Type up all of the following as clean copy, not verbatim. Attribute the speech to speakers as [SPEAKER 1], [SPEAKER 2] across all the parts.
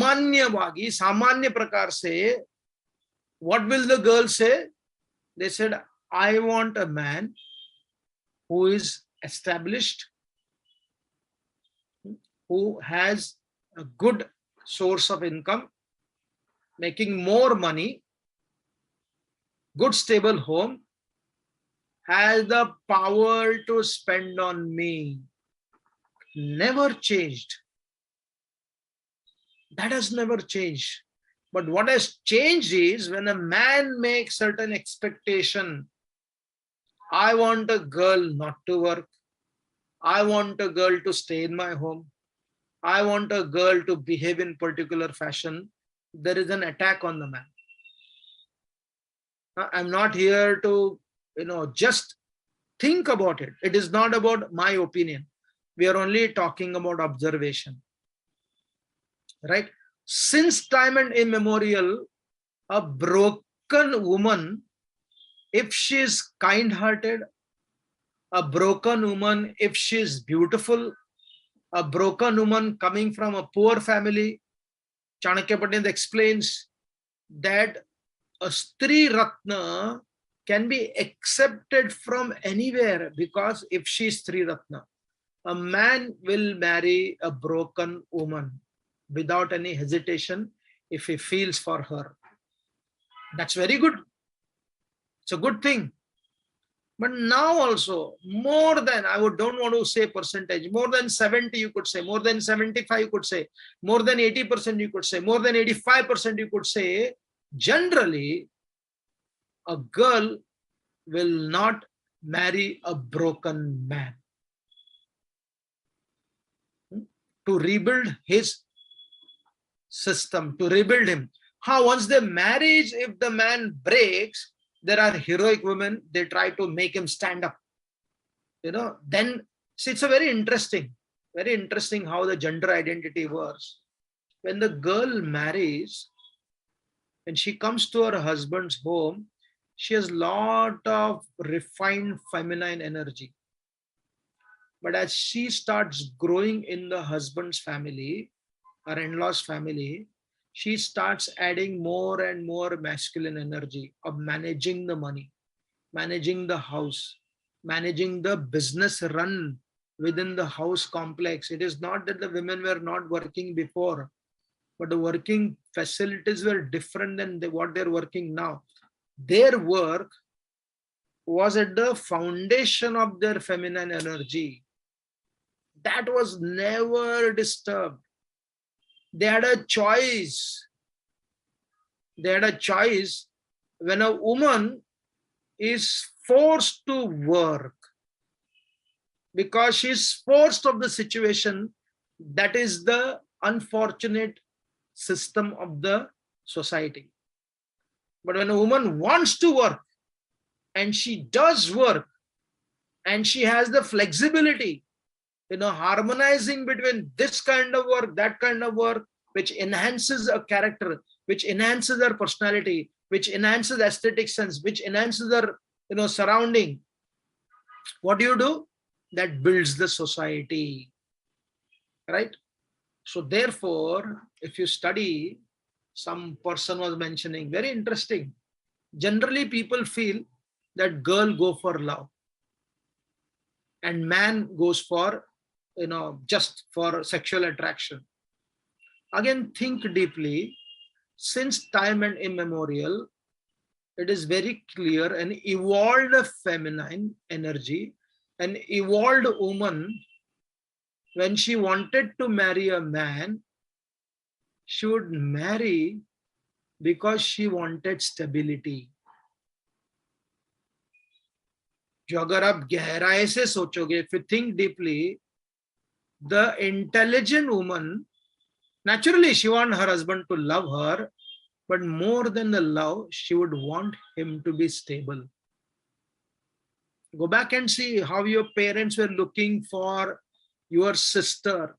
[SPEAKER 1] सामान्यवागी, सामान्य प्रकार से, what will the girl say? They said, I want a man who is established, who has a good source of income, making more money, good stable home, has the power to spend on me. Never changed. That has never changed. But what has changed is when a man makes certain expectation. I want a girl not to work. I want a girl to stay in my home. I want a girl to behave in particular fashion. There is an attack on the man. I'm not here to, just think about it. It is not about my opinion. We are only talking about observation. Right? Since time and immemorial, a broken woman, if she is kind-hearted, a broken woman, if she is beautiful, a broken woman coming from a poor family, Chanakya Pandit explains that a Stri Ratna can be accepted from anywhere, because if she is Stri Ratna, a man will marry a broken woman without any hesitation if he feels for her. That's very good. It's a good thing. But now also, more than, don't want to say percentage, more than 70 you could say, more than 75 you could say, more than 80% you could say, more than 85% you could say, generally, a girl will not marry a broken man. To rebuild his system, to rebuild him. How once the marriage, if the man breaks, there are heroic women, they try to make him stand up. Then see, it's a very interesting how the gender identity works. When the girl marries, when she comes to her husband's home, she has a lot of refined feminine energy. But as she starts growing in the husband's family, her in-laws family, she starts adding more and more masculine energy of managing the money, managing the house, managing the business run within the house complex. It is not that the women were not working before, but the working facilities were different than what they're working now. Their work was at the foundation of their feminine energy. That was never disturbed. They had a choice. They had a choice. When a woman is forced to work because she's forced of the situation, that is the unfortunate system of the society. But when a woman wants to work and she does work and she has the flexibility, harmonizing between this kind of work, that kind of work, which enhances a character, which enhances her personality, which enhances aesthetic sense, which enhances her, surrounding. What do? That builds the society, right? So therefore, if you study, some person was mentioning, very interesting. Generally, people feel that girl go for love and man goes for, just for sexual attraction. Again, think deeply. Since time and immemorial, it is very clear an evolved feminine energy, an evolved woman, when she wanted to marry a man, she would marry because she wanted stability. जो अगर आप गहराई से सोचोगे, if you think deeply, the intelligent woman, naturally she wants her husband to love her, but more than the love, she would want him to be stable. Go back and see how your parents were looking for your sister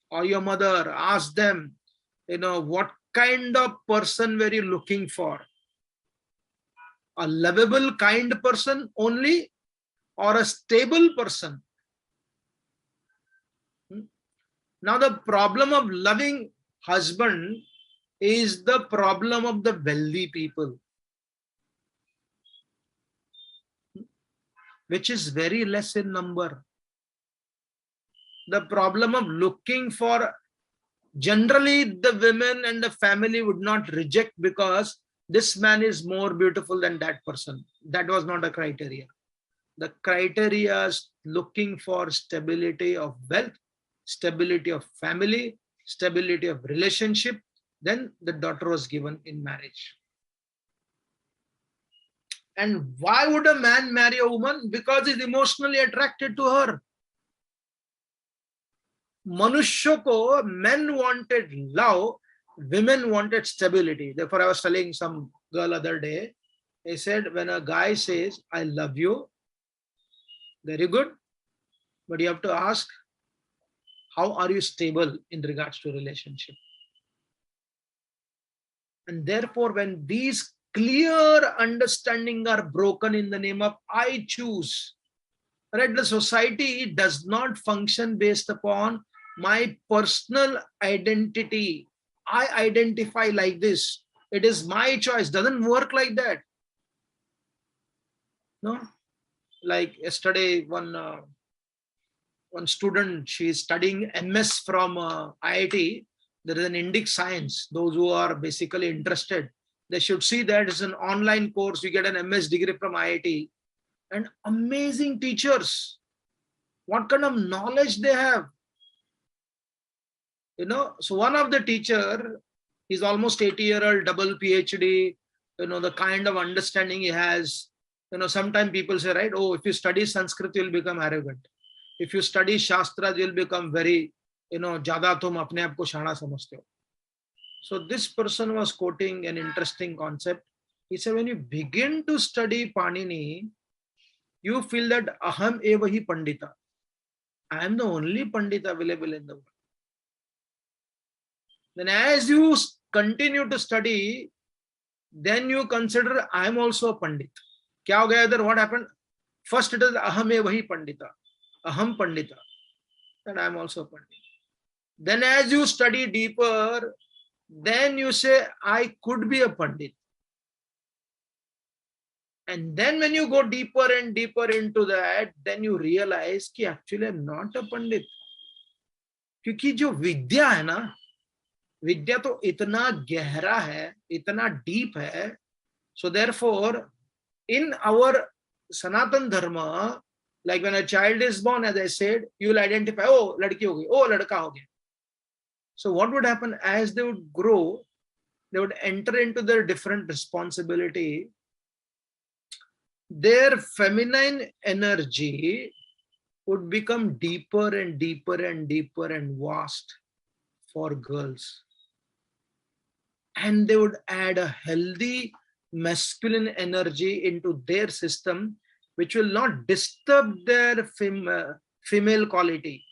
[SPEAKER 1] or your mother. Ask them, what kind of person were you looking for? A lovable, kind person only, or a stable person? Now the problem of loving husband is the problem of the wealthy people, which is very less in number. The problem of looking for, generally the women and the family would not reject because this man is more beautiful than that person. That was not a criteria. The criteria is looking for stability of wealth, stability of family, stability of relationship. Then the daughter was given in marriage. And why would a man marry a woman? Because he's emotionally attracted to her. Manushya ko, men wanted love, women wanted stability. Therefore, I was telling some girl other day, he said, when a guy says, I love you, very good, but you have to ask, how are you stable in regards to relationship? And therefore, when these clear understanding are broken in the name of I choose, right? The society does not function based upon my personal identity. I identify like this. It is my choice. Doesn't work like that. No? Like yesterday, one student, she is studying MS from IIT. There is an Indic science. Those who are basically interested, they should see that it's an online course. You get an MS degree from IIT. And amazing teachers. What kind of knowledge they have. You know, so one of the teacher is almost 80-year-old, double PhD, you know, the kind of understanding he has. You know, sometimes people say, right, oh, if you study Sanskrit, you'll become arrogant. If you study Shastra, you'll become very, you know, jada tum apne aap ko shana samajhte ho. So this person was quoting an interesting concept. He said, when you begin to study Panini, you feel that aham eva hi pandita. I am the only pandit available in the world. Then as you continue to study, then you consider I am also a pandit. Kya ho gaya idhar? What happened? First it is aham eva hi pandita. Aham pandita. Then I am also a pandit. Then as you study deeper, then you say I could be a pandit. And then when you go deeper and deeper into that, then you realize कि actually I'm not a pandit. क्योंकि जो विद्या है ना, विद्या तो इतना गहरा है, इतना deep है. So therefore, in our Sanatan Dharma, like when a child is born, as I said, you will identify, oh, ladki ho gayi, oh, ladka ho gaya. So what would happen as they would grow, they would enter into their different responsibility. Their feminine energy would become deeper and deeper and deeper and vast for girls. And they would add a healthy masculine energy into their system, which will not disturb their female quality.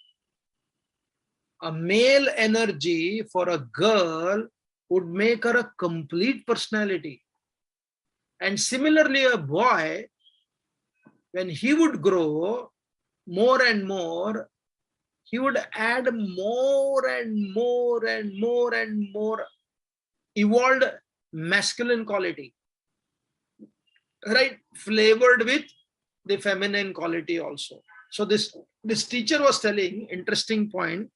[SPEAKER 1] A male energy for a girl would make her a complete personality. And similarly, a boy, when he would grow more and more, he would add more and more and more and more evolved masculine quality, right? Flavored with the feminine quality also. So this teacher was telling interesting point.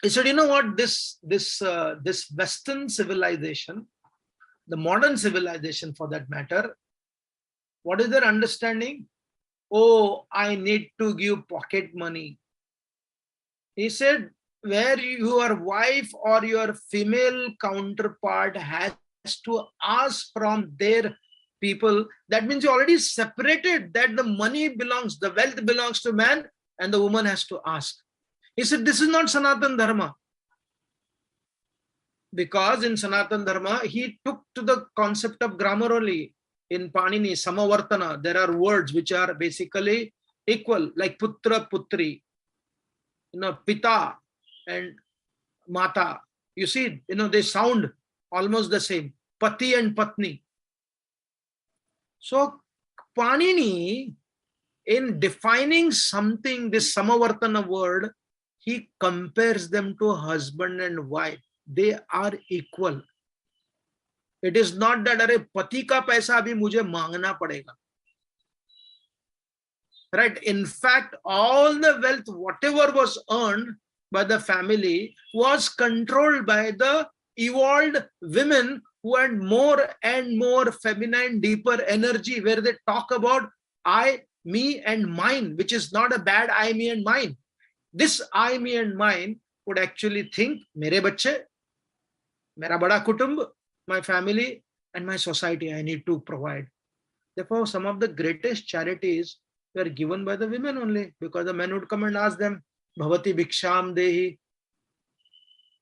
[SPEAKER 1] He said, you know what, this Western civilization, the modern civilization for that matter, what is their understanding? Oh, I need to give pocket money. He said, where your wife or your female counterpart has to ask from their people, that means you already separated that the money belongs, the wealth belongs to man and the woman has to ask. He said, this is not Sanatan Dharma. Because in Sanatan Dharma, he took to the concept of grammar only. In Panini, Samavartana, there are words which are basically equal, like Putra, Putri, you know, Pita and Mata. You see, you know, they sound almost the same. Pati and Patni. So, Panini, in defining something, this Samavartana word, he compares them to husband and wife. They are equal. It is not that अरे पति का पैसा अभी मुझे मांगना पड़ेगा. Right? In fact, all the wealth, whatever was earned by the family, was controlled by the evolved women who had more and more feminine, deeper energy, where they talk about I, me, and mine, which is not a bad I, me, and mine. This I, me, and mine would actually think, mere bachche, mera bada kutumb, my family, and my society, I need to provide. Therefore, some of the greatest charities were given by the women only, because the men would come and ask them, Bhavati Bhiksham Dehi.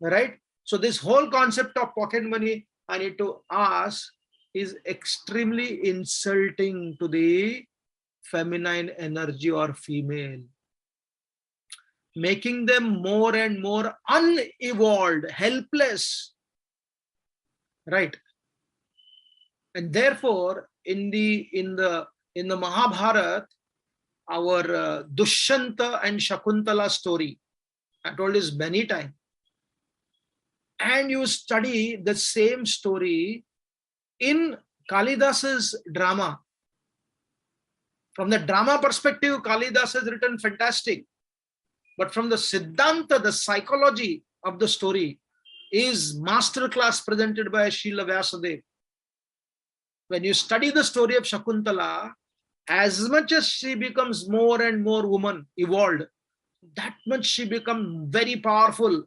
[SPEAKER 1] Right? So this whole concept of pocket money, I need to ask, is extremely insulting to the feminine energy or female, making them more and more unevolved, helpless. Right? And therefore, in the Mahabharata, our Dushyanta and Shakuntala story, I told this many times. And you study the same story in Kalidas's drama. From the drama perspective, Kalidas has written fantastic. But from the Siddhanta, the psychology of the story, is masterclass presented by Srila Vyasadeva. When you study the story of Shakuntala, as much as she becomes more and more woman, evolved, that much she becomes very powerful.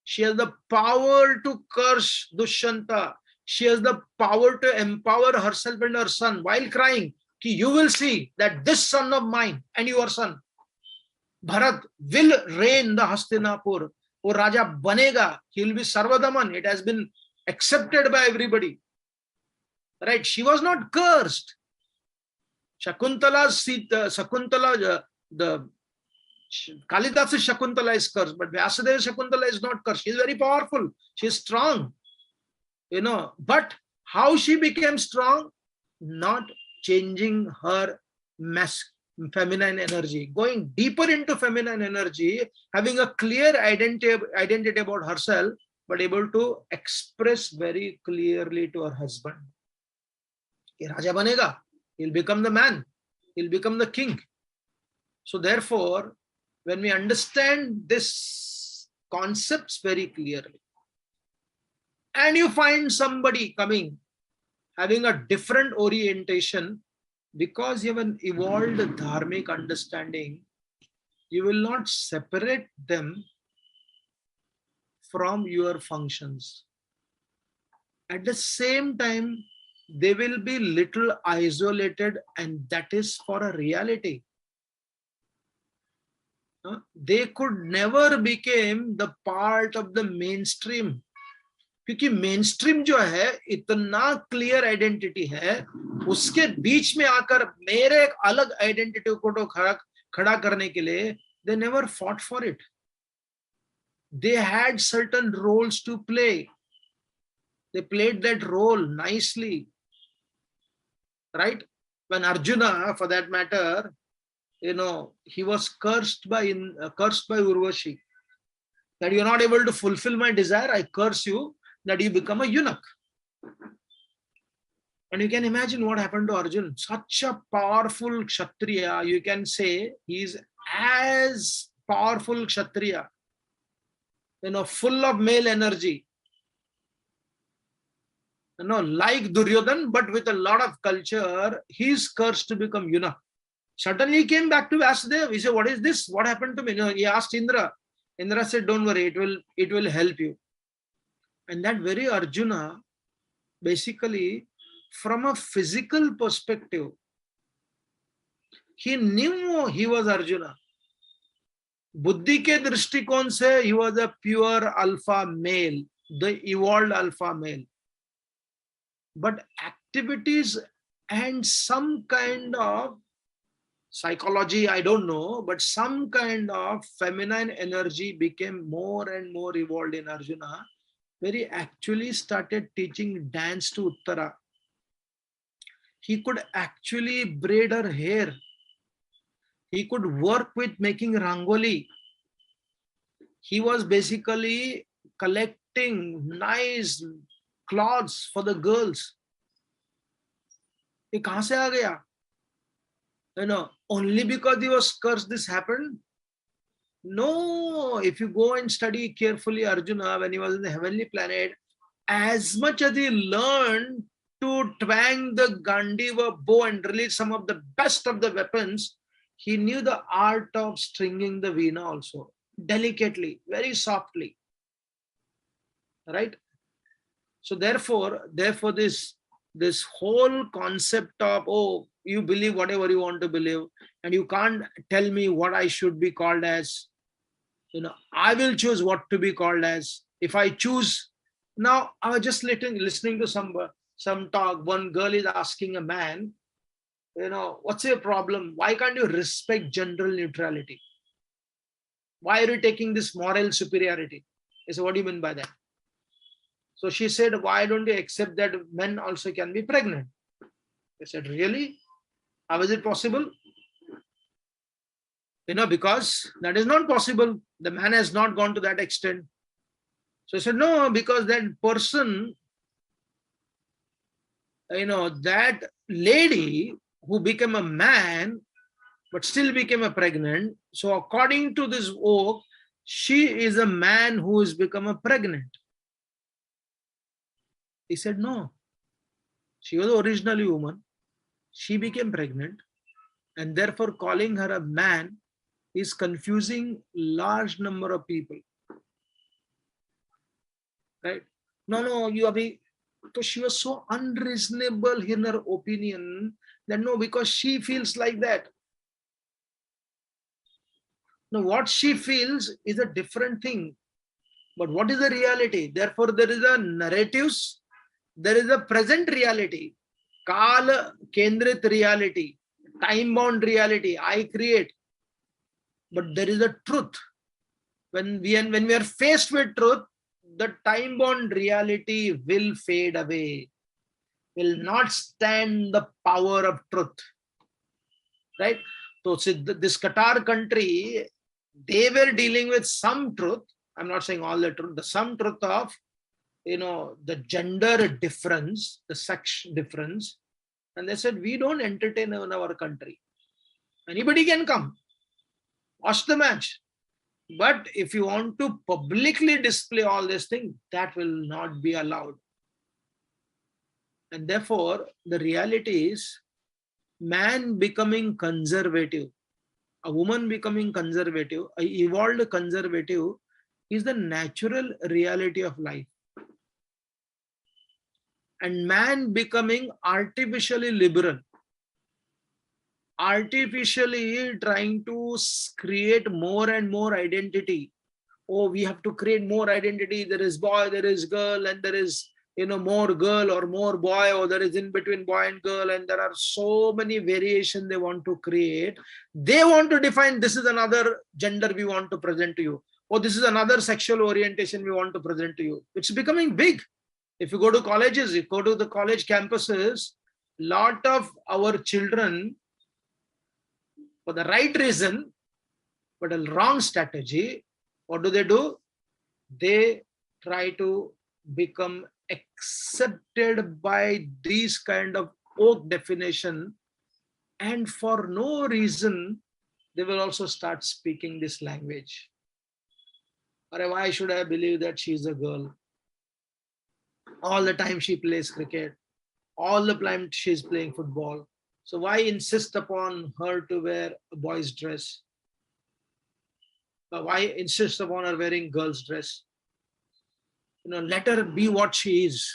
[SPEAKER 1] She has the power to curse Dushyanta. She has the power to empower herself and her son while crying, Ki, you will see that this son of mine and your son, Bharat, will reign the Hastinapur. Or Raja banega. He will be Sarvadaman. It has been accepted by everybody. Right? She was not cursed. Shakuntala's the Kalidas's Shakuntala is cursed, but Vyasadeva's Shakuntala is not cursed. She is very powerful. She is strong. But how she became strong? Not changing her feminine energy, going deeper into feminine energy, having a clear identity about herself, but able to express very clearly to her husband. Raja banega. He'll become the man. He'll become the king. So therefore, when we understand this concepts very clearly, and you find somebody coming, having a different orientation, because you have an evolved dharmic understanding, you will not separate them from your functions. At the same time, they will be little isolated, and that is for a reality. They could never become the part of the mainstream. क्योंकि mainstream जो है इतना clear identity है, उसके बीच में आकर मेरे एक अलग identity को तो खड़ा करने के लिए, they never fought for it. They had certain roles to play. They played that role nicely. Right? When Arjuna, for that matter, he was cursed by Urvashi, that you're not able to fulfill my desire, I curse you, that you become a eunuch. And you can imagine what happened to Arjuna. Such a powerful Kshatriya, you can say he's as powerful Kshatriya, full of male energy. Like Duryodhan, but with a lot of culture, he's cursed to become eunuch. Suddenly he came back to Vyasadeva. He said, what is this? What happened to me? He asked Indra. Indra said, don't worry, it will help you. And that very Arjuna, basically, from a physical perspective, he knew he was Arjuna. Buddhi ke drishtikon se, he was a pure alpha male, the evolved alpha male. But activities and some kind of psychology, I don't know, but some kind of feminine energy became more and more evolved in Arjuna, where he actually started teaching dance to Uttara. He could actually braid her hair. He could work with making rangoli. He was basically collecting nice clothes for the girls. ये कहाँ से आ गया? Only because he was cursed this happened? No, if you go and study carefully Arjuna when he was in the heavenly planet, as much as he learned to twang the Gandiva bow and release some of the best of the weapons, he knew the art of stringing the veena also, delicately, very softly. Right? So therefore this whole concept of, oh, you believe whatever you want to believe, and you can't tell me what I should be called as. I will choose what to be called as. If I choose, now I was just listening to some talk. One girl is asking a man, what's your problem? Why can't you respect general neutrality? Why are you taking this moral superiority? I said, what do you mean by that? So she said, why don't you accept that men also can be pregnant? I said, really? How is it possible? Because that is not possible. The man has not gone to that extent. So I said, no, because that person, that lady who became a man, but still became a pregnant. So according to this oak, she is a man who has become a pregnant. He said, no. She was originally a woman. She became pregnant. And therefore calling her a man is confusing large number of people. Right? No, you are. So she was so unreasonable in her opinion that no, because she feels like that. Now, what she feels is a different thing. But what is the reality? Therefore, there is a narratives, there is a present reality, Kala Kendrit reality, time-bound reality, I create. But there is a truth. When we are faced with truth, the time-bound reality will fade away, will not stand the power of truth. Right? So this Qatar country, they were dealing with some truth. I'm not saying all the truth, the some truth of, the gender difference, the sex difference. And they said, we don't entertain in our country. Anybody can come, watch the match. But if you want to publicly display all this thing, that will not be allowed. And therefore, the reality is, man becoming conservative, a woman becoming conservative, a evolved conservative is the natural reality of life. And man becoming artificially liberal, artificially trying to create more and more identity. Oh, we have to create more identity. There is boy, there is girl, and there is, more girl or more boy, or there is in between boy and girl, and there are so many variations they want to create. They want to define, this is another gender we want to present to you. Or this is another sexual orientation we want to present to you. It's becoming big. If you go to colleges, if you go to the college campuses, lot of our children, for the right reason, but a wrong strategy, what do? They try to become accepted by these kind of oath definition, and for no reason, they will also start speaking this language. Or why should I believe that she is a girl? All the time she plays cricket. All the time she is playing football. So why insist upon her to wear a boy's dress? Why insist upon her wearing girl's dress? Let her be what she is.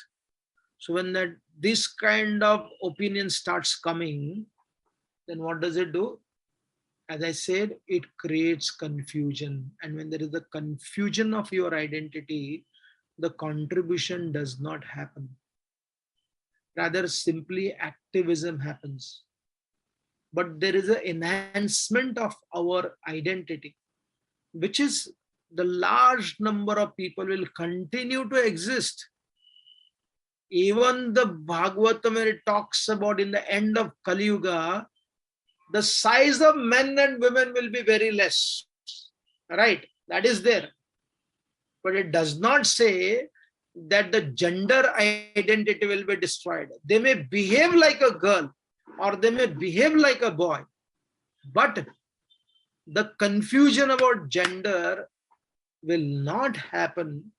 [SPEAKER 1] So when this kind of opinion starts coming, then what does it do? As I said, it creates confusion. And when there is a confusion of your identity, the contribution does not happen. Rather, simply activism happens. But there is an enhancement of our identity, which is the large number of people will continue to exist. Even the Bhagavatam, where it talks about in the end of Kali Yuga, the size of men and women will be very less. Right? That is there. but it does not say that the gender identity will be destroyed. They may behave like a girl or they may behave like a boy, but the confusion about gender will not happen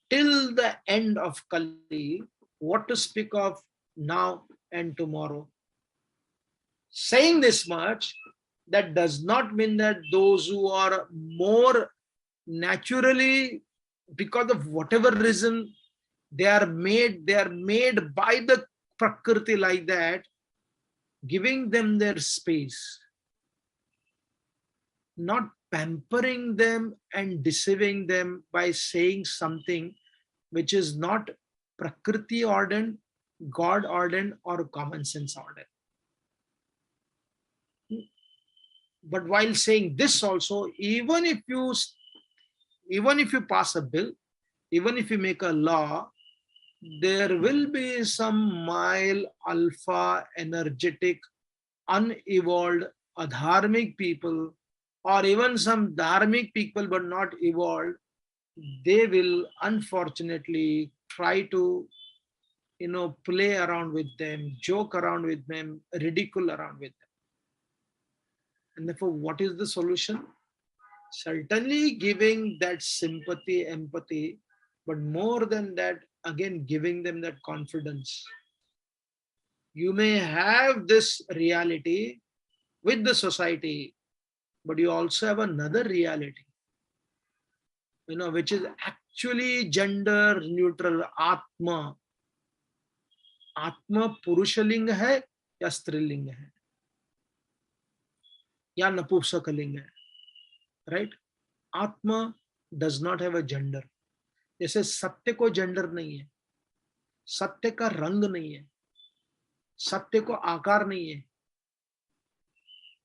[SPEAKER 1] till the end of Kali. What to speak of now and tomorrow? Saying this much, that does not mean that those who are more naturally, because of whatever reason, they are made by the Prakriti like that, giving them their space, not pampering them and deceiving them by saying something which is not Prakriti ordained, God ordained, or common sense ordained. But while saying this also, even if you pass a bill, even if you make a law, there will be some mild, alpha, energetic, unevolved, adharmic people, or even some dharmic people but not evolved. They will unfortunately try to, play around with them, joke around with them, ridicule around with them. And therefore, what is the solution? Certainly giving that sympathy, empathy, but more than that, again, giving them that confidence. You may have this reality with the society, but you also have another reality, which is actually gender neutral. Atma. Atma पुरुषलिंग है या स्त्रीलिंग है या नपुंसकलिंग है, right? आत्मा does not have a gender. जैसे सत्य को जेंडर नहीं है, सत्य का रंग नहीं है, सत्य को आकार नहीं है,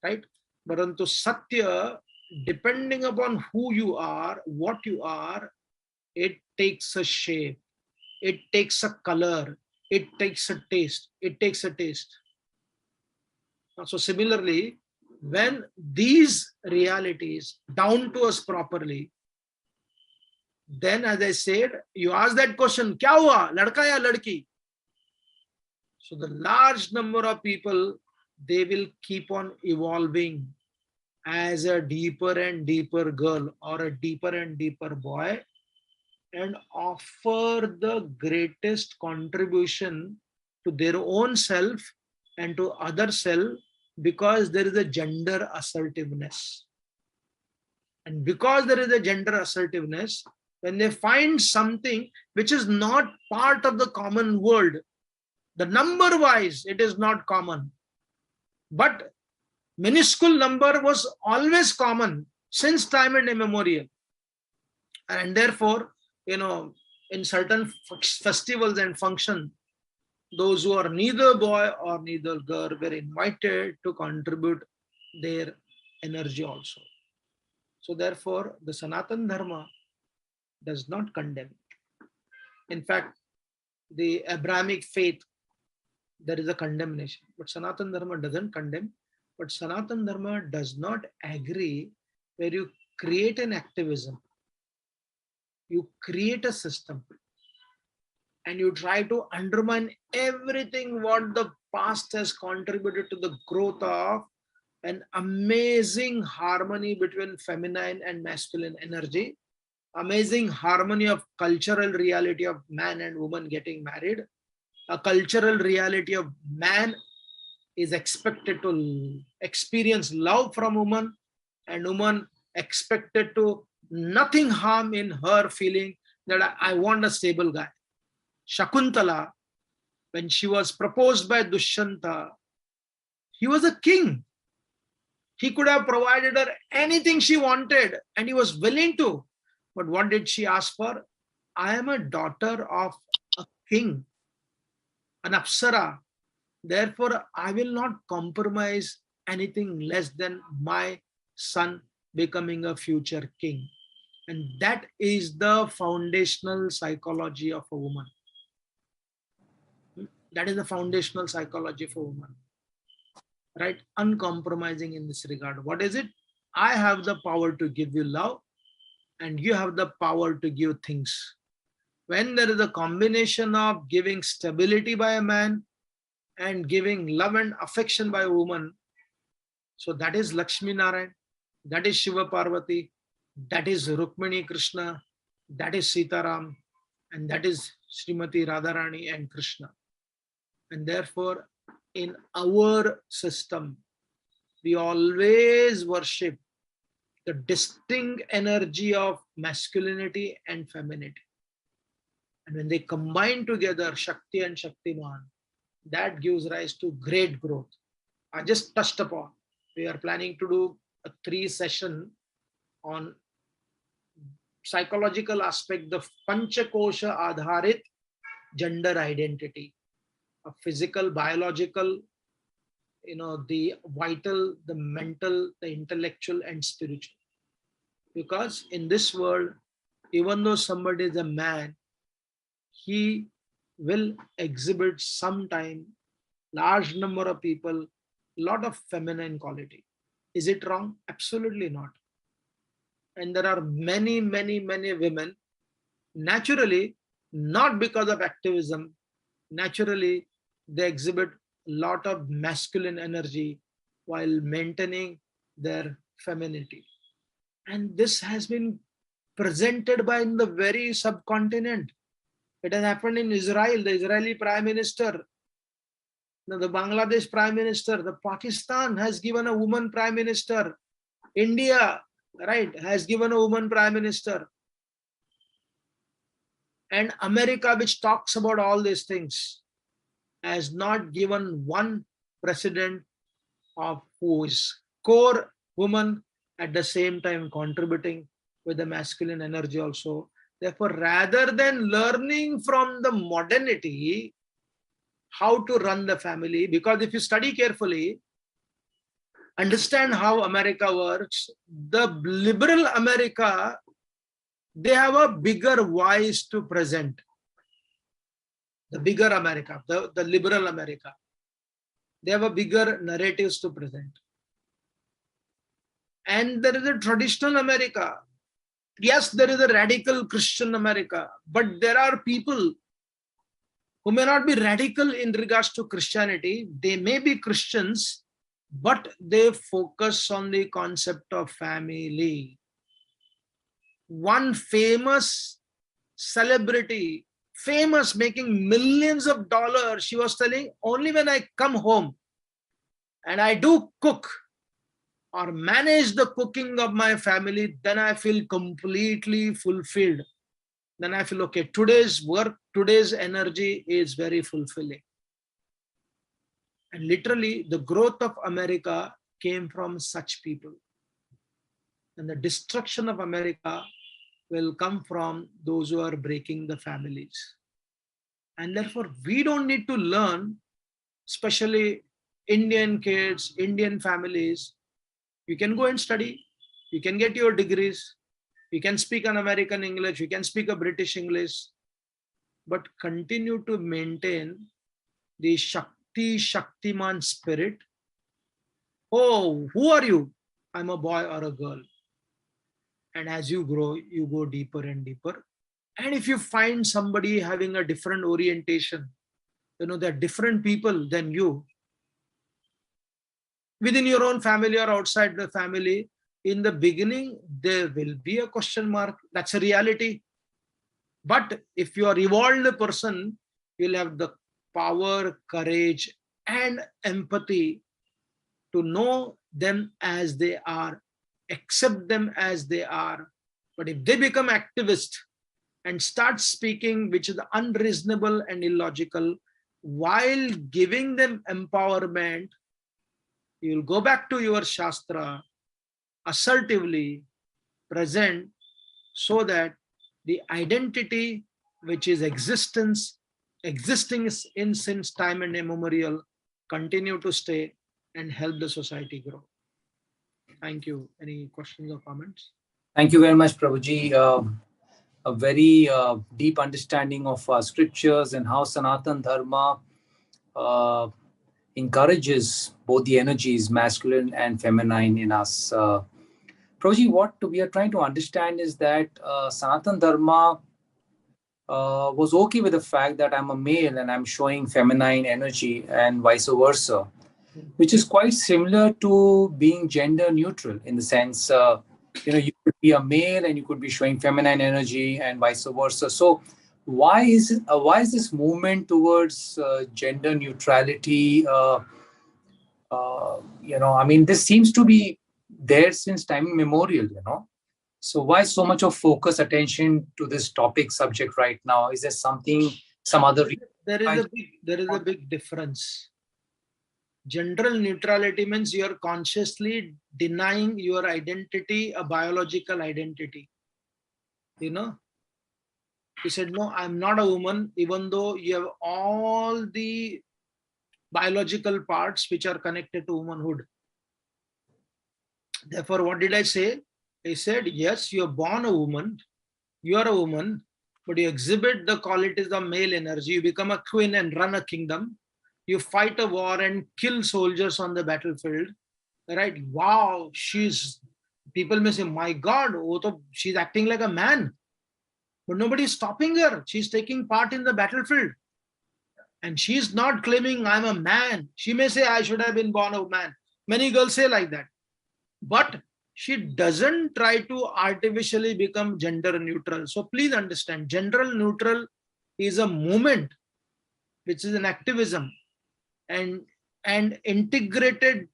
[SPEAKER 1] राइट? परंतु सत्य, depending upon who you are, what you are, it takes a shape, it takes a color, it takes a taste. So similarly, when these realities down to us properly, then as I said, you ask that question, kya hua, ladka ya ladki? So the large number of people, they will keep on evolving as a deeper and deeper girl or a deeper and deeper boy, and offer the greatest contribution to their own self and to other self, because there is a gender assertiveness. And because there is a gender assertiveness, when they find something which is not part of the common world, the number wise it is not common, but minuscule number was always common since time and immemorial. And therefore, in certain festivals and functions, those who are neither boy or neither girl were invited to contribute their energy also. So therefore, the Sanatan Dharma does not condemn. In fact, the Abrahamic faith, there is a condemnation, but Sanatan Dharma doesn't condemn. But Sanatan Dharma does not agree where you create an activism, you create a system, and you try to undermine everything what the past has contributed to the growth of an amazing harmony between feminine and masculine energy, amazing harmony of cultural reality of man and woman getting married, a cultural reality of man is expected to experience love from woman, and woman expected to nothing harm in her feeling that I want a stable guy. Shakuntala, when she was proposed by Dushyanta, he was a king. He could have provided her anything she wanted, and he was willing to. But what did she ask for? I am a daughter of a king, an Apsara. Therefore, I will not compromise anything less than my son becoming a future king. And that is the foundational psychology of a woman. That is the foundational psychology of a woman. Right? Uncompromising in this regard. What is it? I have the power to give you love. and you have the power to give things. When there is a combination of giving stability by a man and giving love and affection by a woman, so that is Lakshmi Narayan, that is Shiva Parvati, that is Rukmini Krishna, that is Sitaram, and that is Srimati Radharani and Krishna. And therefore, in our system, we always worship the distinct energy of masculinity and femininity. And when they combine together, Shakti and Shaktiman, that gives rise to great growth. I just touched upon. We are planning to do a 3-session on psychological aspect, the Panchakosha Adharit gender identity, a physical, biological, the vital, the mental, the intellectual, and spiritual. Because in this world, even though somebody is a man, he will exhibit sometime, large number of people, lot of feminine quality. Is it wrong? Absolutely not. And there are many, many, many women, naturally, not because of activism, naturally, they exhibit a lot of masculine energy while maintaining their femininity. And this has been presented by in the very subcontinent. It has happened in Israel, the Israeli Prime Minister, the Bangladesh Prime Minister, the Pakistan has given a woman Prime Minister, India, right, has given a woman Prime Minister. And America, which talks about all these things, has not given one president of who is core woman, at the same time contributing with the masculine energy also. Therefore, rather than learning from the modernity how to run the family, because if you study carefully, understand how America works, the liberal America, they have a bigger voice to present. The bigger America, the liberal America, they have a bigger narratives to present. And there is a traditional America. Yes, there is a radical Christian America, but there are people who may not be radical in regards to Christianity. They may be Christians, but they focus on the concept of family. One famous celebrity, famous, making millions of dollars, she was telling, only when I come home and I do cook or manage the cooking of my family, then I feel completely fulfilled. Then I feel, okay, today's work, today's energy is very fulfilling. And literally, the growth of America came from such people. And the destruction of America will come from those who are breaking the families. And therefore, we don't need to learn, especially Indian kids, Indian families. You can go and study. You can get your degrees. You can speak an American English. You can speak a British English. But continue to maintain the Shaktiman spirit. Oh, who are you? I'm a boy or a girl. And as you grow, you go deeper and deeper. And if you find somebody having a different orientation, they're different people than you, within your own family or outside the family, in the beginning, there will be a question mark. That's a reality. But if you are evolved person, you'll have the power, courage, and empathy to know them as they are, accept them as they are. But if they become activists and start speaking which is unreasonable and illogical, while giving them empowerment, you will go back to your Shastra, assertively present, so that the identity which is existing in since time and immemorial continue to stay and help the society grow. Thank you. Any questions or comments?
[SPEAKER 2] Thank you very much, Prabhuji. A very deep understanding of scriptures and how Sanatan Dharma encourages both the energies, masculine and feminine, in us. Prabhuji, what we are trying to understand is that Sanatan Dharma was okay with the fact that I'm a male and I'm showing feminine energy and vice versa, which is quite similar to being gender neutral in the sense, you could be a male and you could be showing feminine energy and vice versa. So why is this movement towards gender neutrality? I mean, this seems to be there since time immemorial. So why so much of focus, attention to this topic subject right now? Is there some other reason?
[SPEAKER 1] There is a big difference. General neutrality means you are consciously denying your identity, a biological identity. He said, no, I'm not a woman, even though you have all the biological parts which are connected to womanhood. Therefore, what did I say? I said, yes, you're born a woman, you are a woman, but you exhibit the qualities of male energy. You become a queen and run a kingdom. You fight a war and kill soldiers on the battlefield. Right? Wow, people may say, my God, she's acting like a man. But nobody's stopping her. She's taking part in the battlefield. And she's not claiming I'm a man. She may say, I should have been born a man. Many girls say like that. But she doesn't try to artificially become gender neutral. So please understand, gender neutral is a movement, which is an activism, and integrated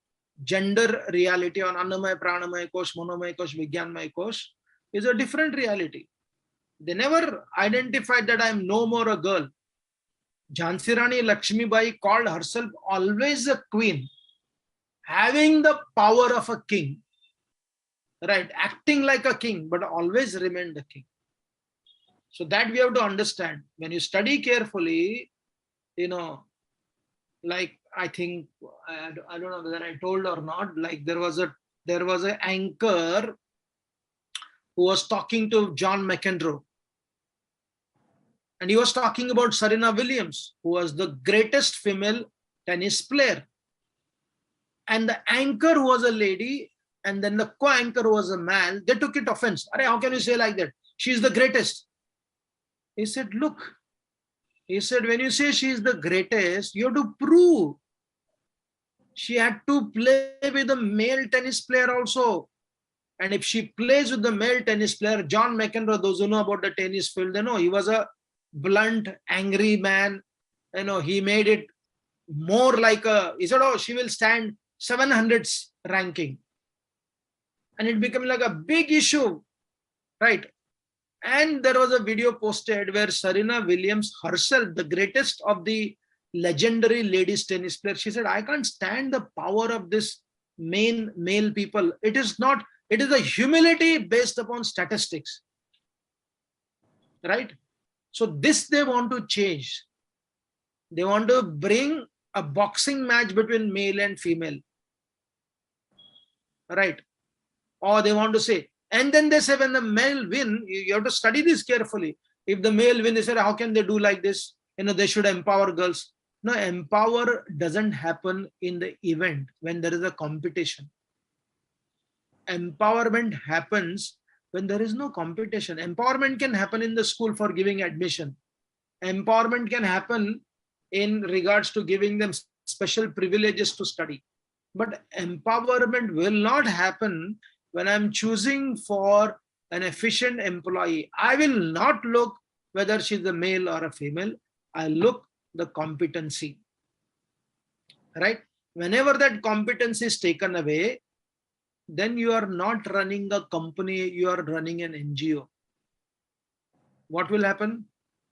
[SPEAKER 1] gender reality on Annamaya, Pranamaya Kosh, Monomaya Kosh, Vigyanmaya Kosh is a different reality. They never identified that I'm no more a girl. Jhansi Rani Lakshmi Bai called herself always a queen, having the power of a king, right? Acting like a king, but always remained a king. So that we have to understand. When you study carefully, like I think, I don't know whether I told or not, like there was an anchor who was talking to John McEnroe. And he was talking about Serena Williams, who was the greatest female tennis player. And the anchor was a lady, and then the co-anchor was a man. They took it offense. How can you say like that? She's the greatest. He said, look, when you say she's the greatest, you have to prove. She had to play with a male tennis player also. And if she plays with the male tennis player, John McEnroe, those who know about the tennis field, they know he was a blunt, angry man. He made it more like he said, oh, she will stand 700s ranking. And it became like a big issue, right? And there was a video posted where Serena Williams herself, the greatest of the legendary ladies tennis players, she said, I can't stand the power of this male people. It is a humility based upon statistics, right? So this they want to change. They want to bring a boxing match between male and female, right? Or they want to say, and then they say when the male win, you have to study this carefully. If the male win, they say, how can they do like this? They should empower girls. No, empower doesn't happen in the event when there is a competition. Empowerment happens when there is no competition. Empowerment can happen in the school for giving admission. Empowerment can happen in regards to giving them special privileges to study. But empowerment will not happen when I'm choosing for an efficient employee. I will not look whether she's a male or a female. I look the competency, right? Whenever that competency is taken away, then you are not running a company, you are running an NGO. What will happen?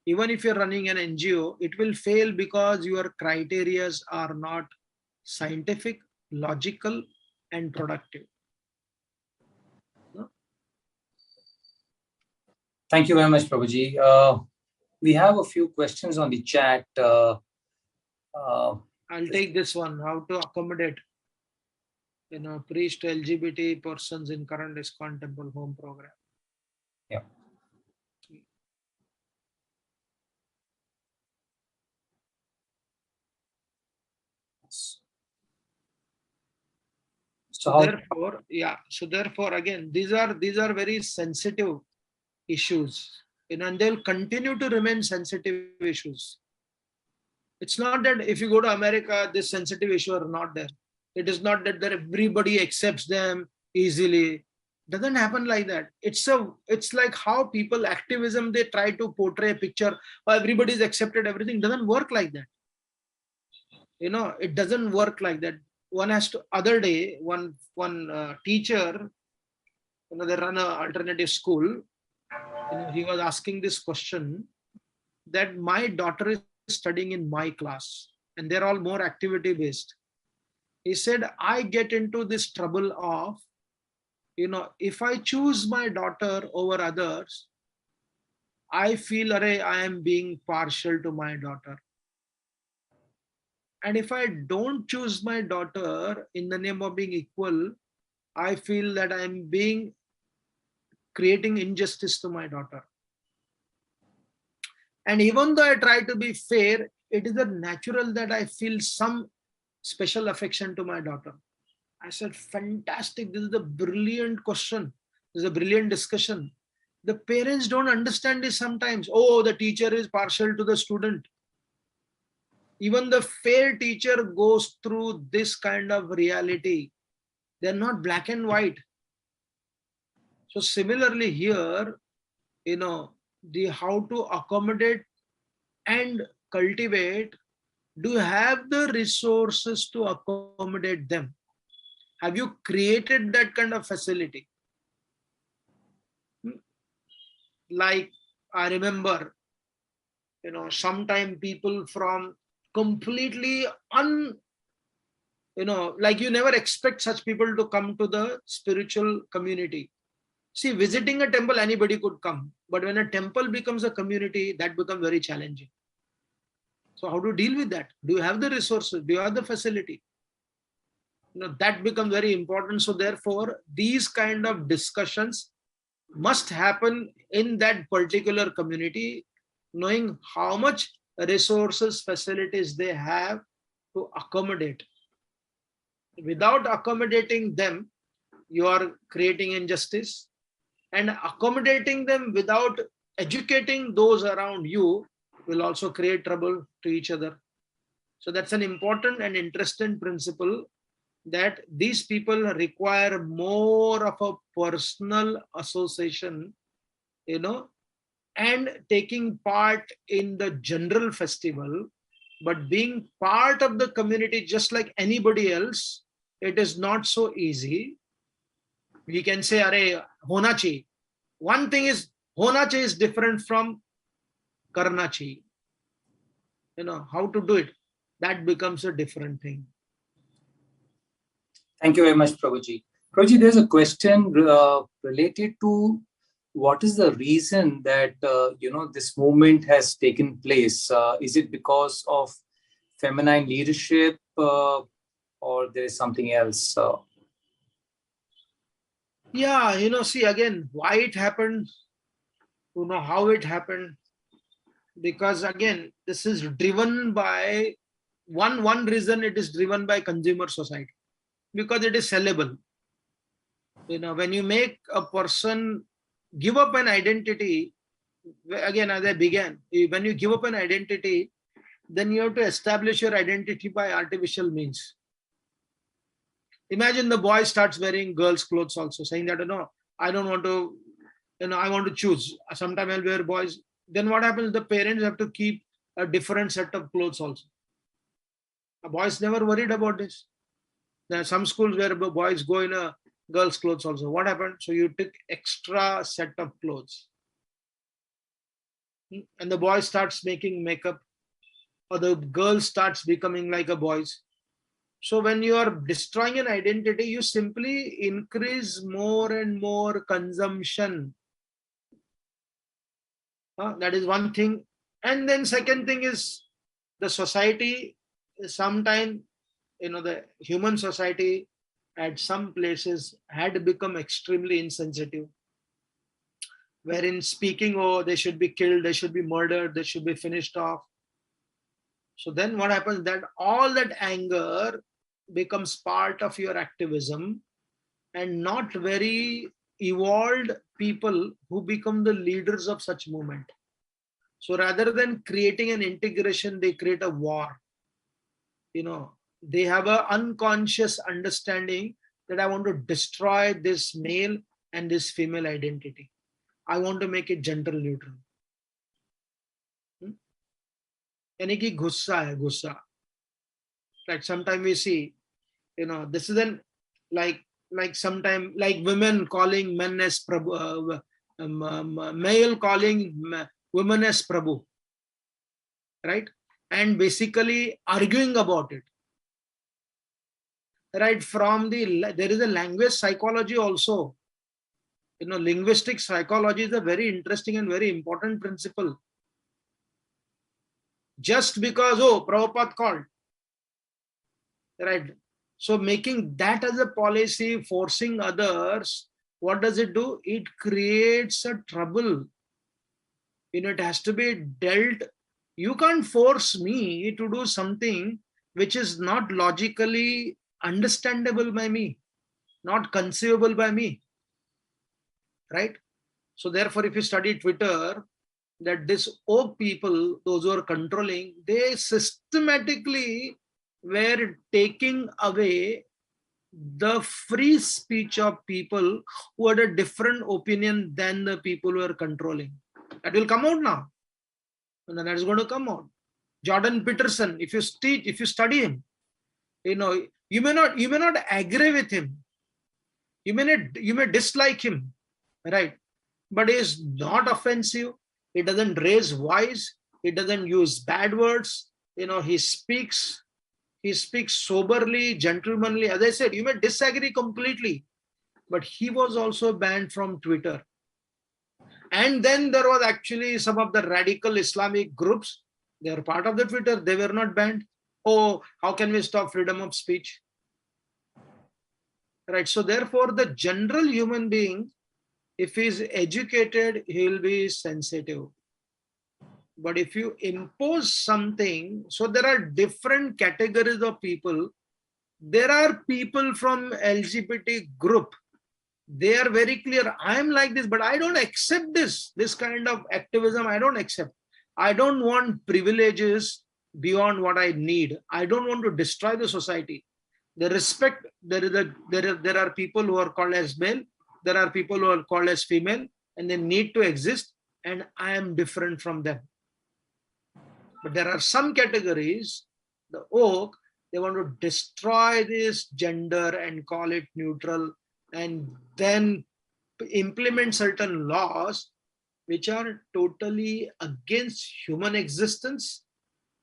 [SPEAKER 1] Even if you're running an NGO, it will fail because your criteria are not scientific, logical, and productive.
[SPEAKER 2] Thank you very much, Prabhuji. We have a few questions on the chat.
[SPEAKER 1] I'll take this one. How to accommodate, priest LGBT persons in current ISKCON temple home program.
[SPEAKER 2] Yeah.
[SPEAKER 1] So therefore, yeah. So therefore, again, these are very sensitive issues, and they'll continue to remain sensitive issues. It's not that if you go to America, this sensitive issue are not there. It is not that everybody accepts them easily. Doesn't happen like that. It's like how people activism, they try to portray a picture. Oh, everybody's accepted everything. Doesn't work like that. It doesn't work like that. One has to. Other day, one teacher, they run an alternative school. He was asking this question that my daughter is studying in my class and they're all more activity based. He said, I get into this trouble of, if I choose my daughter over others, I feel, I am being partial to my daughter. And if I don't choose my daughter in the name of being equal, I feel that I am creating injustice to my daughter. And even though I try to be fair, it is a natural that I feel some special affection to my daughter. I said, fantastic. This is a brilliant question. This is a brilliant discussion. The parents don't understand this sometimes. Oh, the teacher is partial to the student. Even the fair teacher goes through this kind of reality. They're not black and white. So similarly here, the how to accommodate and cultivate. Do you have the resources to accommodate them? Have you created that kind of facility? Like, I remember, sometime people from completely like you never expect such people to come to the spiritual community. See, visiting a temple, anybody could come. But when a temple becomes a community, that becomes very challenging. So how to deal with that? Do you have the resources? Do you have the facility? That becomes very important. So therefore, these kind of discussions must happen in that particular community, knowing how much resources, facilities they have to accommodate. Without accommodating them, you are creating injustice, and accommodating them without educating those around you will also create trouble to each other. So that's an important and interesting principle, that these people require more of a personal association, and taking part in the general festival, but being part of the community just like anybody else, it is not so easy. We can say, "Arey, hona chahiye." One thing is, hona chahiye is different from karna chahiye. How to do it, that becomes a different thing.
[SPEAKER 2] Thank you very much, Prabhuji. Prabhuji, there's a question related to what is the reason that this movement has taken place. Is it because of feminine leadership, or there is something else?
[SPEAKER 1] Yeah, see, again, why it happened, how it happened. Because again, this is driven by one reason. It is driven by consumer society, because it is sellable. When you make a person give up an identity, again, as I began, when you give up an identity, then you have to establish your identity by artificial means. Imagine the boy starts wearing girls' clothes also, saying that, I don't want to, I want to choose. Sometimes I'll wear boys. Then what happens? The parents have to keep a different set of clothes also. The boys never worried about this. There are some schools where boys go in a girls' clothes also. What happened? So you took extra set of clothes. And the boy starts making makeup, or the girl starts becoming like a boys. So when you are destroying an identity, you simply increase more and more consumption. That is one thing. And then second thing is, the society, sometime, the human society at some places had become extremely insensitive, wherein speaking, oh, they should be killed, they should be murdered, they should be finished off. So then what happens, that all that anger becomes part of your activism, and not very evolved people who become the leaders of such movement. So rather than creating an integration, they create a war. They have an unconscious understanding that I want to destroy this male and this female identity. I want to make it gender neutral. यानी कि गुस्सा है, गुस्सा. Like sometimes we see, this isn't like sometimes like women calling men as Prabhu, male calling women as Prabhu, right? And basically arguing about it, right? There is a language psychology also. Linguistic psychology is a very interesting and very important principle. Just because, Prabhupada called, right? So making that as a policy, forcing others, what does it do? It creates a trouble. It has to be dealt. You can't force me to do something which is not logically understandable by me, not conceivable by me, right? So therefore, if you study Twitter, that this oak people, those who are controlling, they systematically were taking away the free speech of people who had a different opinion than the people who are controlling. That will come out now. And then that is going to come out. Jordan Peterson, if you study him, you may not agree with him. You may dislike him, right? But he is not offensive. He doesn't raise voice. He doesn't use bad words. He speaks soberly, gentlemanly. As I said, you may disagree completely, but he was also banned from Twitter. And then there was actually some of the radical Islamic groups. They are part of the Twitter. They were not banned. Oh, how can we stop freedom of speech? Right. So therefore, the general human being, if he is educated, he will be sensitive. But if you impose something, so there are different categories of people. There are people from LGBT group. They are very clear. I am like this, but I don't accept this kind of activism. I don't accept. I don't want privileges beyond what I need. I don't want to destroy the society. The respect, there are people who are called as male. There are people who are called as female, and they need to exist. And I am different from them. But there are some categories, the oak, they want to destroy this gender and call it neutral, and then implement certain laws which are totally against human existence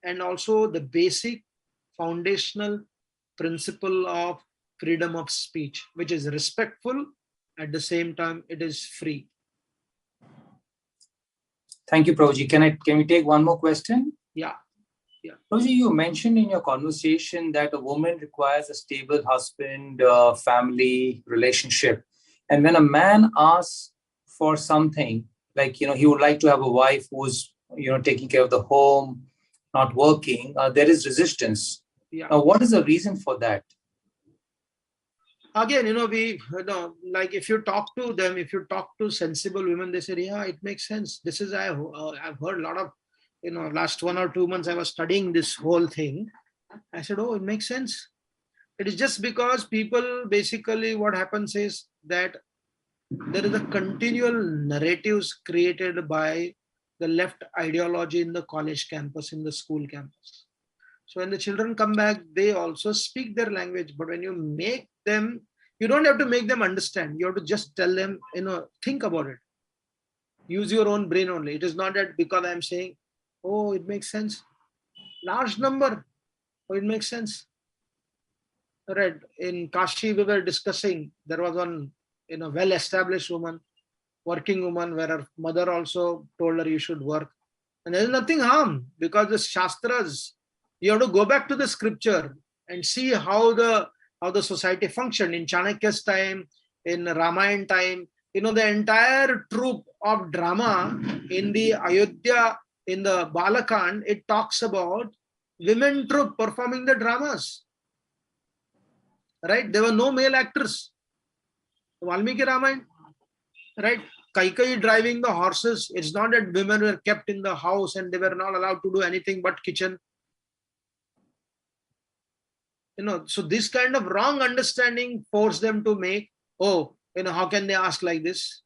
[SPEAKER 1] and also the basic foundational principle of freedom of speech, which is respectful. At the same time, it is free.
[SPEAKER 2] Thank you, Prabhuji. Can we take one more question?
[SPEAKER 1] Yeah.
[SPEAKER 2] Prabhuji, you mentioned in your conversation that a woman requires a stable husband, family, relationship. And when a man asks for something, like, he would like to have a wife who's, taking care of the home, not working, there is resistance.
[SPEAKER 1] Yeah.
[SPEAKER 2] What is the reason for that?
[SPEAKER 1] Again, like if you talk to them, if you talk to sensible women, they say, yeah, it makes sense. This is, I've heard a lot of, last 1 or 2 months, I was studying this whole thing. I said, oh, it makes sense. It is just because people, basically what happens is that there is a continual narratives created by the left ideology in the college campus, in the school campus. So when the children come back, they also speak their language. But when you make them, you don't have to make them understand. You have to just tell them, think about it. Use your own brain only. It is not that because I'm saying, oh, it makes sense. Large number, oh, it makes sense. Right. In Kashi, we were discussing, there was one, well-established woman, working woman, where her mother also told her you should work. And there is nothing harm, because the Shastras, you have to go back to the scripture and see how the society functioned in Chanakya's time, in Ramayana time. The entire troupe of drama in the Ayodhya, in the Balakand, it talks about women troupe performing the dramas. Right? There were no male actors. Valmiki Ramayana, right? Kaikai driving the horses. It's not that women were kept in the house and they were not allowed to do anything but kitchen. So this kind of wrong understanding forced them to make, oh, how can they ask like this?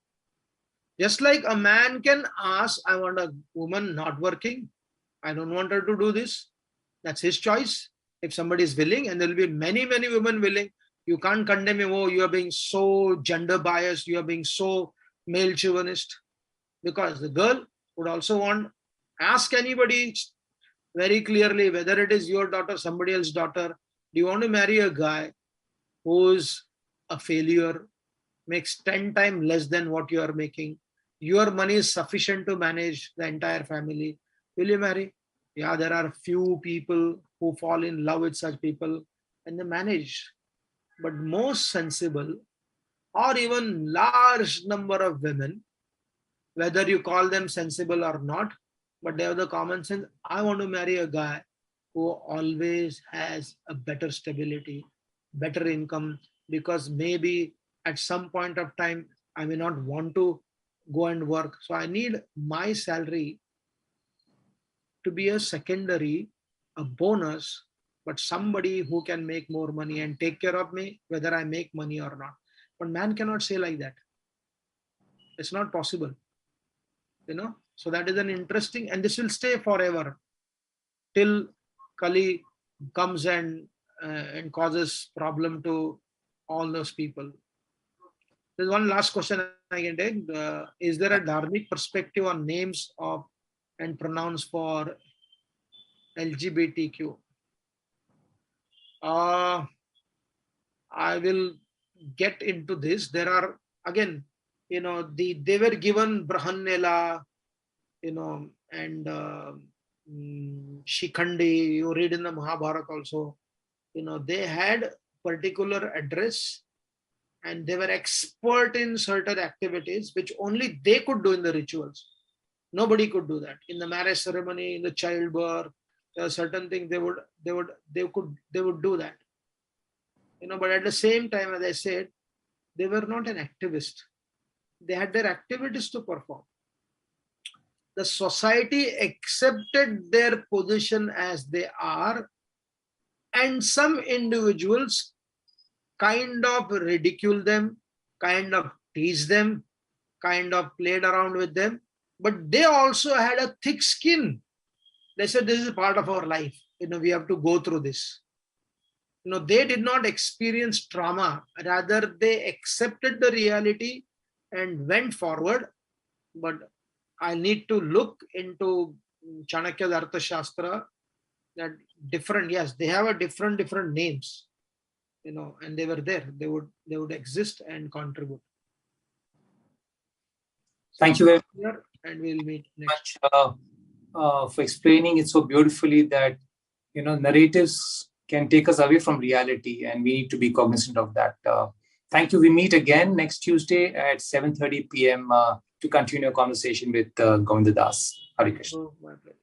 [SPEAKER 1] Just like a man can ask, I want a woman not working. I don't want her to do this. That's his choice. If somebody is willing, and there will be many, many women willing, you can't condemn him, oh, you are being so gender biased, you are being so male chauvinist. Because the girl would also want, ask anybody very clearly, whether it is your daughter, somebody else's daughter, do you want to marry a guy who's a failure, makes 10 times less than what you are making? Your money is sufficient to manage the entire family. Will you marry? Yeah, there are few people who fall in love with such people and they manage. But most sensible or even large number of women, whether you call them sensible or not, but they have the common sense. I want to marry a guy who always has a better stability, better income, because maybe at some point of time, I may not want to go and work. So I need my salary to be a secondary, a bonus, but somebody who can make more money and take care of me, whether I make money or not. But man cannot say like that. It's not possible. So that is an interesting, and this will stay forever till Kali comes and causes problem to all those people. There's one last question I can take. Is there a dharmic perspective on names of and pronouns for LGBTQ? I will get into this. There are, again, they were given Brahannela, and Shikhandi, you read in the Mahabharata also, they had particular address and they were expert in certain activities which only they could do in the rituals. Nobody could do that. In the marriage ceremony, in the childbirth, there are certain things they would do that. But at the same time, as I said, they were not an activist. They had their activities to perform. The society accepted their position as they are, and some individuals kind of ridiculed them, kind of teased them, kind of played around with them, but they also had a thick skin. They said, this is part of our life. We have to go through this. They did not experience trauma. Rather, they accepted the reality and went forward. But I need to look into Chanakya's Arthashastra, that different, yes, they have a different names, and they were there. They would exist and contribute.
[SPEAKER 2] Thank you very
[SPEAKER 1] much. And we'll meet next.
[SPEAKER 2] For explaining it so beautifully that, narratives can take us away from reality and we need to be cognizant of that. Thank you. We meet again next Tuesday at 7:30 p.m. To continue a conversation with Govinda Das. Hare Krishna.
[SPEAKER 1] Oh, my pleasure.